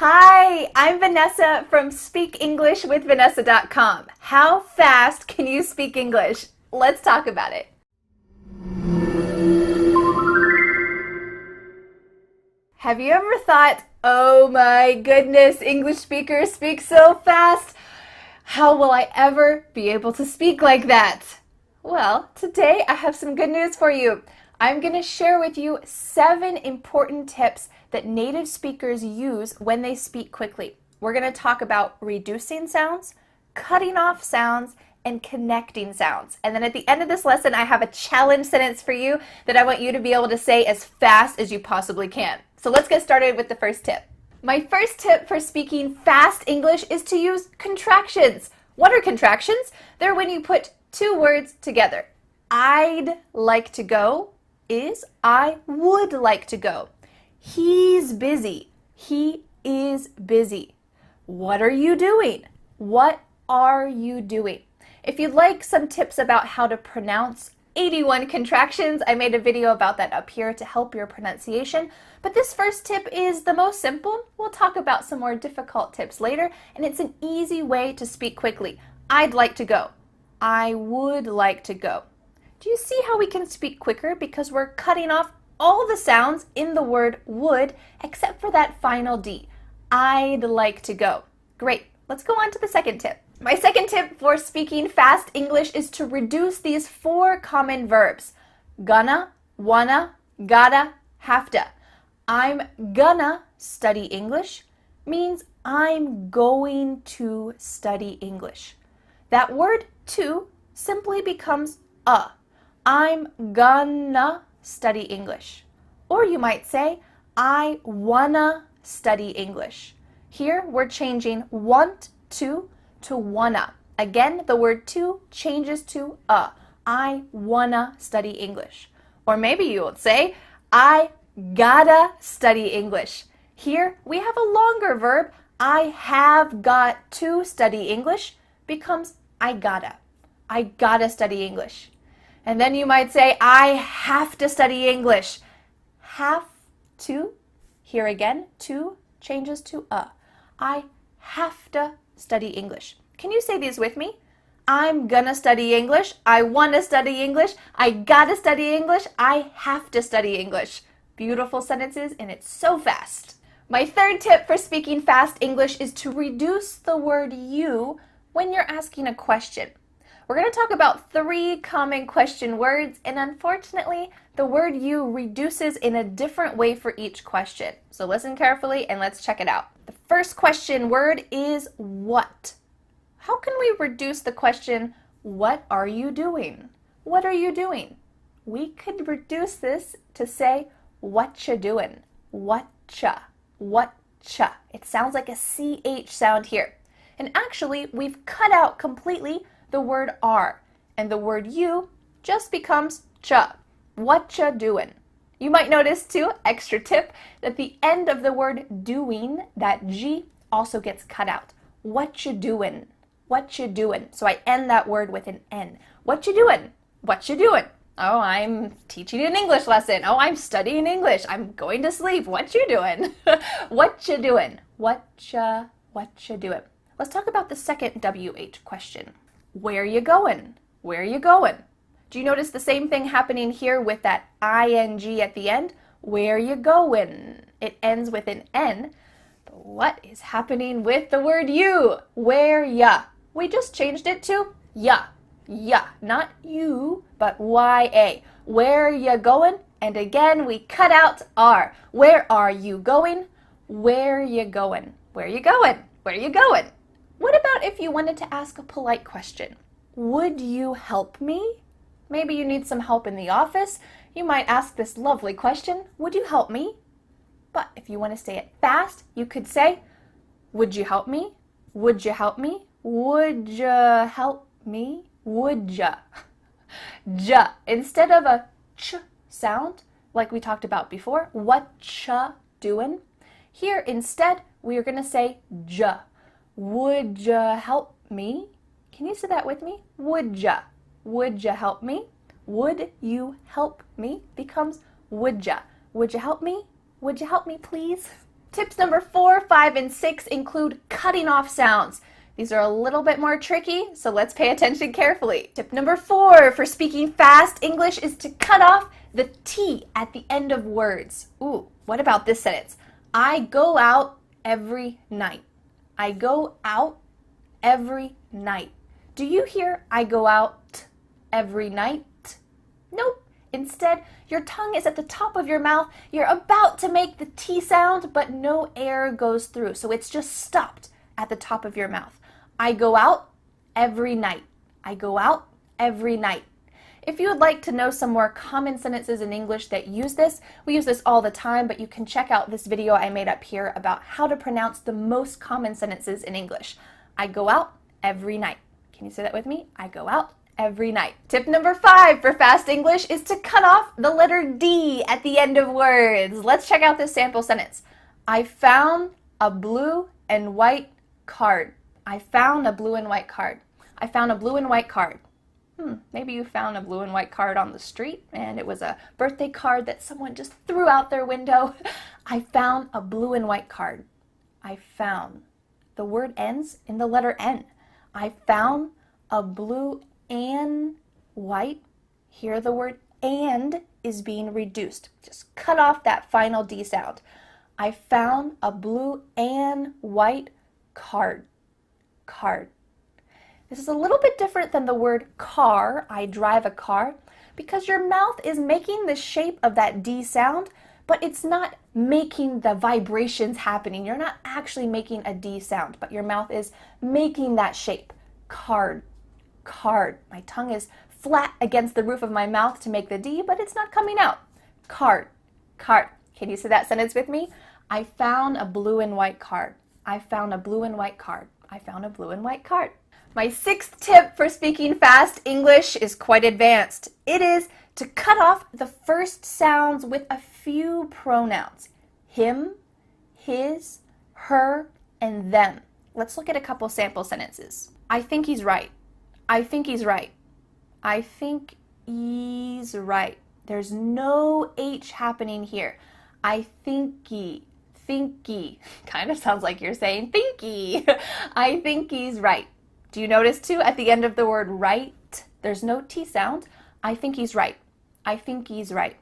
Hi, I'm Vanessa from SpeakEnglishWithVanessa.com. How fast can you speak English? Let's talk about it. Have you ever thought, oh my goodness, English speakers speak so fast? How will I ever be able to speak like that? Well, today I have some good news for you. I'm going to share with you 7 important tips that native speakers use when they speak quickly. We're going to talk about reducing sounds, cutting off sounds, and connecting sounds. And then at the end of this lesson, I have a challenge sentence for you that I want you to be able to say as fast as you possibly can. So let's get started with the first tip. My first tip for speaking fast English is to use contractions. What are contractions? They're when you put 2 words together. I'd like to go is I would like to go. He's busy. He is busy. What are you doing? What are you doing? If you'd like some tips about how to pronounce 81 contractions, I made a video about that up here to help your pronunciation. But this first tip is the most simple. We'll talk about some more difficult tips later, and it's an easy way to speak quickly. I'd like to go. I would like to go. Do you see how we can speak quicker because we're cutting off all the sounds in the word would except for that final D? I'd like to go. Great. Let's go on to the second tip. My second tip for speaking fast English is to reduce these 4 common verbs. Gonna, wanna, gotta, have to. I'm gonna study English means I'm going to study English. That word to simply becomes a. I'm gonna study English. Or you might say, I wanna study English. Here we're changing want to wanna. Again, the word to changes to a. I wanna study English. Or maybe you would say, I gotta study English. Here we have a longer verb. I have got to study English becomes I gotta. I gotta study English. And then you might say, I have to study English. Have to, here again, to changes to a. I have to study English. Can you say these with me? I'm gonna study English. I wanna study English. I gotta study English. I have to study English. Beautiful sentences, and it's so fast. My third tip for speaking fast English is to reduce the word you when you're asking a question. We're going to talk about 3 common question words, and unfortunately, the word you reduces in a different way for each question. So listen carefully and let's check it out. The first question word is what. How can we reduce the question, what are you doing? What are you doing? We could reduce this to say, what you doing? Whatcha? Whatcha? It sounds like a CH sound here. And actually, we've cut out completely the word are, and the word you just becomes cha. Whatcha doing? You might notice too, extra tip, that the end of the word doing, that G, also gets cut out. What you doing? What you doing? So I end that word with an N. What you doing? What you doing? Oh, I'm teaching an English lesson. Oh, I'm studying English. I'm going to sleep. What you doing? What you doing? What you doing? Let's talk about the second WH question. Where you going? Where you going? Do you notice the same thing happening here with that ing at the end? Where you going? It ends with an N. But what is happening with the word you? Where ya? We just changed it to ya. Ya. Not you, but ya. Where you going? And again, we cut out are. Where are you going? Where you going? Where you going? Where you going? What about if you wanted to ask a polite question? Would you help me? Maybe you need some help in the office. You might ask this lovely question, would you help me? But if you want to say it fast, you could say, would you help me? Would you help me? Would you help me? Would ya? Ja. Instead of a ch sound, like we talked about before, what cha doing? Here, instead, we are going to say ja. Would ya help me? Can you say that with me? Would ya? Would ya help me? Would you help me becomes would ya? Would you help me? Would you help me, please? Tips number 4, 5, and 6 include cutting off sounds. These are a little bit more tricky, so let's pay attention carefully. Tip number 4 for speaking fast English is to cut off the T at the end of words. Ooh, what about this sentence? I go out every night. I go out every night. Do you hear I go out every night? Nope. Instead, your tongue is at the top of your mouth. You're about to make the T sound, but no air goes through, so it's just stopped at the top of your mouth. I go out every night. I go out every night. If you would like to know some more common sentences in English that use this, we use this all the time, but you can check out this video I made up here about how to pronounce the most common sentences in English. I go out every night. Can you say that with me? I go out every night. Tip number 5 for fast English is to cut off the letter D at the end of words. Let's check out this sample sentence. I found a blue and white card. I found a blue and white card. I found a blue and white card. Maybe you found a blue and white card on the street and it was a birthday card that someone just threw out their window. I found a blue and white card. I found. The word ends in the letter N. I found a blue and white. Here the word and is being reduced. Just cut off that final D sound. I found a blue and white card. Card. This is a little bit different than the word car, I drive a car, because your mouth is making the shape of that D sound, but it's not making the vibrations happening. You're not actually making a D sound, but your mouth is making that shape. Card. Card. My tongue is flat against the roof of my mouth to make the D, but it's not coming out. Card. Card. Can you say that sentence with me? I found a blue and white card. I found a blue and white card. I found a blue and white card. My 6th tip for speaking fast English is quite advanced. It is to cut off the first sounds with a few pronouns. Him, his, her, and them. Let's look at a couple sample sentences. I think he's right. I think he's right. I think he's right. There's no H happening here. I thinky. Thinky. Kind of sounds like you're saying thinky. I think he's right. Do you notice too at the end of the word right, there's no T sound? I think he's right. I think he's right.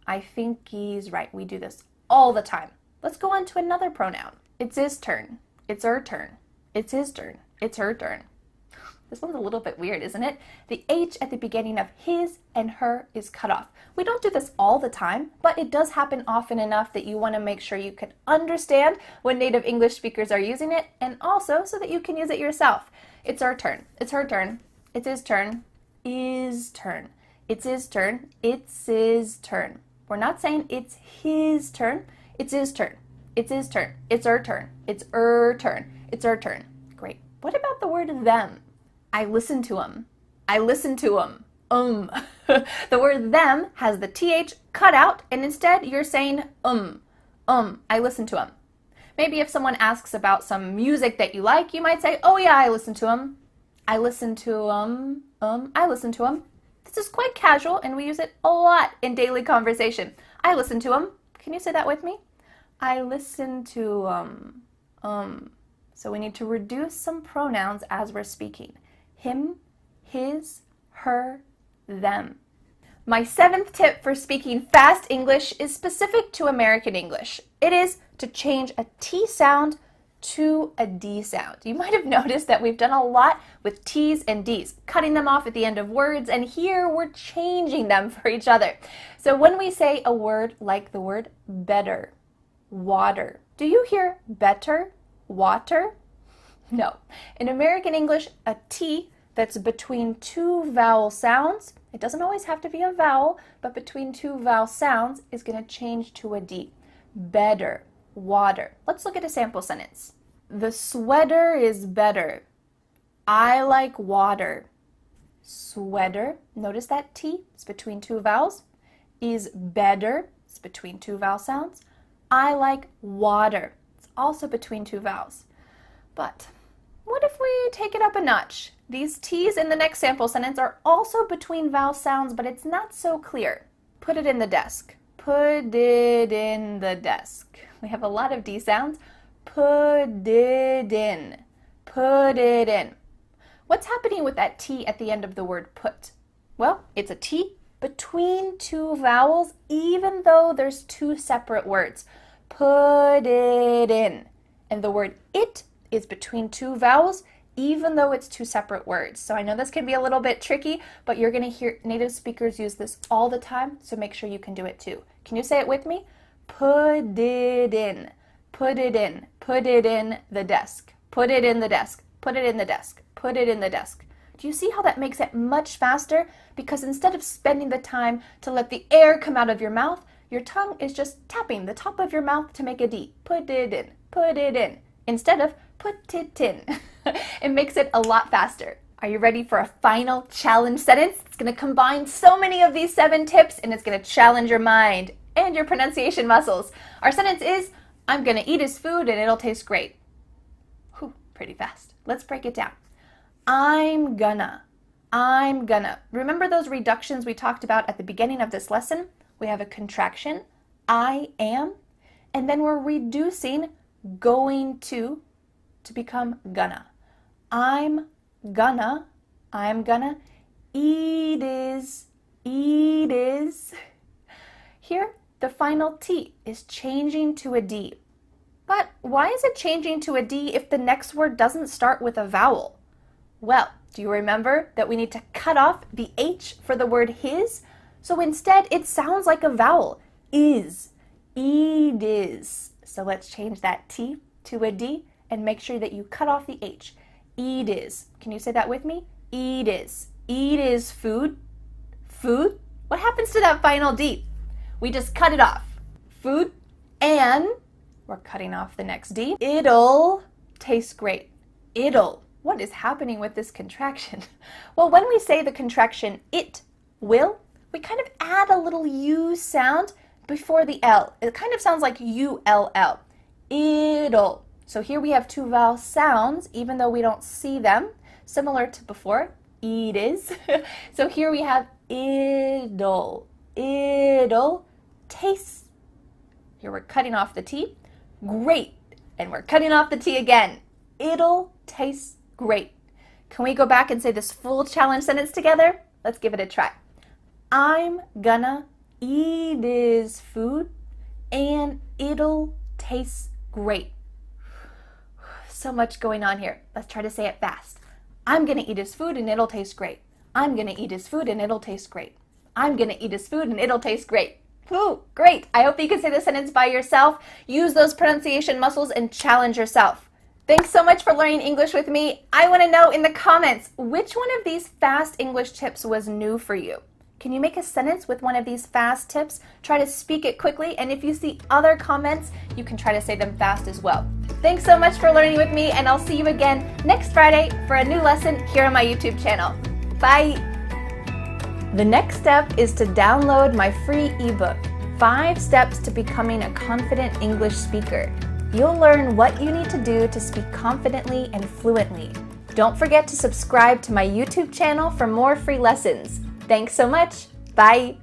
I think he's right. We do this all the time. Let's go on to another pronoun. It's his turn. It's her turn. It's his turn. It's her turn. This one's a little bit weird, isn't it? The H at the beginning of his and her is cut off. We don't do this all the time, but it does happen often enough that you want to make sure you can understand when native English speakers are using it, and also so that you can use it yourself. It's our turn. It's her turn. It's his turn. Is turn. It's his turn. It's his turn. We're not saying it's his turn. It's his turn. It's his turn. It's her turn. It's her turn. It's her turn. Great. What about the word them? I listen to them. I listen to them. The word them has the TH cut out, and instead you're saying I listen to them. Maybe if someone asks about some music that you like, you might say, oh yeah, I listen to them. I listen to I listen to them. This is quite casual, and we use it a lot in daily conversation. I listen to them. Can you say that with me? I listen to So we need to reduce some pronouns as we're speaking. Him, his, her, them. My 7th tip for speaking fast English is specific to American English. It is to change a T sound to a D sound. You might have noticed that we've done a lot with T's and D's, cutting them off at the end of words, and here we're changing them for each other. So when we say a word like the word better, water, do you hear better, water? No. In American English, a T that's between two vowel sounds, it doesn't always have to be a vowel, but between two vowel sounds is going to change to a D. Better, water. Let's look at a sample sentence. The sweater is better. I like water. Sweater, notice that T is between two vowels. Is better, it's between two vowel sounds. I like water, it's also between two vowels. But what if we take it up a notch? These T's in the next sample sentence are also between vowel sounds, but it's not so clear. Put it in the desk. Put it in the desk. We have a lot of D sounds. Put it in. Put it in. What's happening with that T at the end of the word put? Well, it's a T between two vowels, even though there's two separate words. Put it in. And the word it is between two vowels, even though it's two separate words. So I know this can be a little bit tricky, but you're going to hear native speakers use this all the time, so make sure you can do it too. Can you say it with me? Put it in. Put it in. Put it in the desk. Put it in the desk. Put it in the desk. Put it in the desk. Do you see how that makes it much faster? Because instead of spending the time to let the air come out of your mouth, your tongue is just tapping the top of your mouth to make a D. Put it in. Put it in. Instead of put it in. It makes it a lot faster. Are you ready for a final challenge sentence? It's going to combine so many of these 7 tips, and it's going to challenge your mind and your pronunciation muscles. Our sentence is, I'm going to eat his food and it'll taste great. Whew, pretty fast. Let's break it down. I'm gonna. Remember those reductions we talked about at the beginning of this lesson? We have a contraction, I am, and then we're reducing going to become gonna. I'm gonna, eat is. Here, the final T is changing to a D. But why is it changing to a D if the next word doesn't start with a vowel? Well, do you remember that we need to cut off the H for the word his? So instead, it sounds like a vowel. Is. Eat is. So let's change that T to a D and make sure that you cut off the H. Eat is. Can you say that with me? Eat is. Eat is food. Food? What happens to that final D? We just cut it off. Food, and we're cutting off the next D. It'll taste great. It'll. What is happening with this contraction? Well, when we say the contraction it will, we kind of add a little U sound before the L. It kind of sounds like U-L-L. It'll. So here we have 2 vowel sounds, even though we don't see them, similar to before. Eat is. So here we have it'll. It'll taste. Here we're cutting off the T. Great. And we're cutting off the T again. It'll taste great. Can we go back and say this full challenge sentence together? Let's give it a try. I'm gonna eat his food and it'll taste great. So much going on here. Let's try to say it fast. I'm gonna eat his food and it'll taste great. I'm gonna eat his food and it'll taste great. I'm gonna eat his food and it'll taste great. Ooh, great. I hope you can say the sentence by yourself. Use those pronunciation muscles and challenge yourself. Thanks so much for learning English with me. I want to know in the comments, which one of these fast English tips was new for you? Can you make a sentence with one of these fast tips? Try to speak it quickly, and if you see other comments, you can try to say them fast as well. Thanks so much for learning with me, and I'll see you again next Friday for a new lesson here on my YouTube channel. Bye! The next step is to download my free ebook, 5 Steps to Becoming a Confident English Speaker. You'll learn what you need to do to speak confidently and fluently. Don't forget to subscribe to my YouTube channel for more free lessons. Thanks so much. Bye.